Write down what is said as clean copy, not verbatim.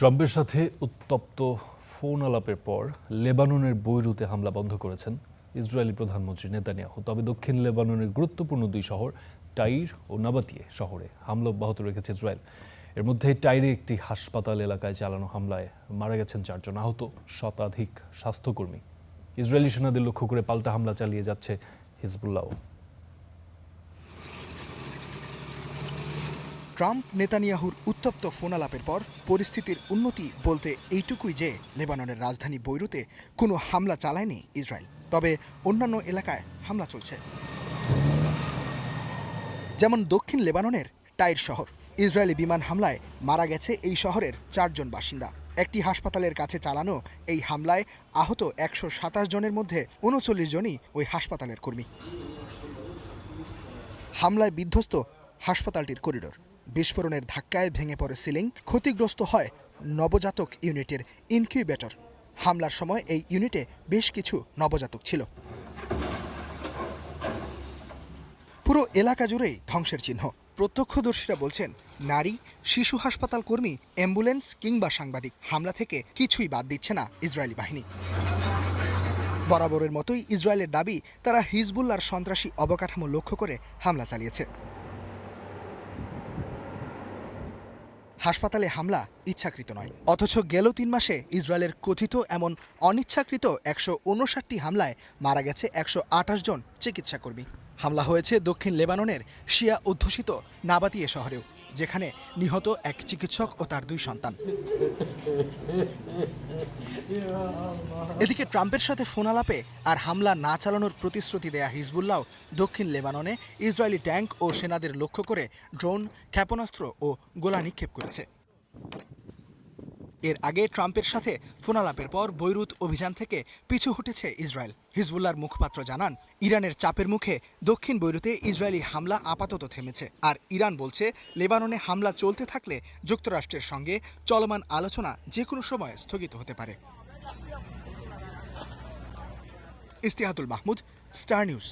ট্রাম্পের সাথে উত্তপ্ত ফোন আলাপের পর লেবাননের বৈরুতে হামলা বন্ধ করেছেন ইসরায়েলি প্রধানমন্ত্রী নেতানিয়াহু। তবে দক্ষিণ লেবাননের গুরুত্বপূর্ণ দুই শহর টাইর ও নাবাতিয়ে শহরে হামলা অব্যাহত রেখেছে ইসরায়েল। এর মধ্যে টাইরে একটি হাসপাতাল এলাকায় চালানো হামলায় মারা গেছেন 4 জন, আহত শতাধিক স্বাস্থ্যকর্মী। ইসরায়েলি সেনাদের লক্ষ্য করে পাল্টা হামলা চালিয়ে যাচ্ছে হিজবুল্লাহ। ট্রাম্প নেতানিয়াহুর উত্তপ্ত ফোনালাপের পর পরিস্থিতির উন্নতি বলতে এইটুকুই যে লেবাননের রাজধানী বৈরুতে কোনো হামলা চালায়নি ইসরায়েল, তবে অন্যান্য এলাকায় হামলা চলছে। যেমন দক্ষিণ লেবাননের টাইর শহর, ইসরায়েলি বিমান হামলায় মারা গেছে এই শহরের 4 জন বাসিন্দা। একটি হাসপাতালের কাছে চালানো এই হামলায় আহত 127 জনের মধ্যে 39 জনই ওই হাসপাতালের কর্মী। হামলায় বিধ্বস্ত হাসপাতালটির করিডোর, বিস্ফোরণের ধাক্কায় ভেঙে পড়ে সিলিং, ক্ষতিগ্রস্ত হয় নবজাতক ইউনিটের ইনকিউবেটর। হামলার সময় এই ইউনিটে বেশ কিছু নবজাতক ছিল। পুরো এলাকা জুড়েই ধ্বংসের চিহ্ন। প্রত্যক্ষদর্শীরা বলছেন, নারী, শিশু হাসপাতাল কর্মী, অ্যাম্বুলেন্স কিংবা সাংবাদিক, হামলা থেকে কিছুই বাদ দিচ্ছে না ইসরায়েলি বাহিনী। বরাবরের মতোই ইসরায়েলের দাবি, তারা হিজবুল্লাহর সন্ত্রাসী অবকাঠামো লক্ষ্য করে হামলা চালিয়েছে। হাসপাতালে হামলা ইচ্ছাকৃত নয়, অথচ গেল 3 মাসে ইসরায়েলের কথিত এমন অনিচ্ছাকৃত 159টি হামলায় মারা গেছে 128 জন চিকিৎসাকর্মী। হামলা হয়েছে দক্ষিণ লেবাননের শিয়া অধ্যুষিত নাবাতিয়ে শহরেও, যেখানে নিহত এক চিকিৎসক ও তার 2 সন্তান। এদিকে ট্রাম্পের সাথে ফোনালাপে আর হামলা না চালানোর প্রতিশ্রুতি দেয়া হিজবুল্লাহ দক্ষিণ লেবাননে ইসরায়েলি ট্যাঙ্ক ও সেনাদের লক্ষ্য করে ড্রোন, ক্ষেপণাস্ত্র ও গোলা নিক্ষেপ করেছে। এর আগে ট্রাম্পের সাথে ফোনালাপের পর বৈরুত অভিযান থেকে পিছু হটেছে ইসরায়েল। হিজবুল্লাহর মুখপাত্র জানান, ইরানের চাপের মুখে দক্ষিণ বৈরুতে ইসরায়েলি হামলা আপাতত থেমেছে। আর ইরান বলছে, লেবাননে হামলা চলতে থাকলে যুক্তরাষ্ট্রের সঙ্গে চলমান আলোচনা যে কোনো সময় স্থগিত হতে পারে। ইস্তিহাতুল মাহমুদ, স্টার নিউজ।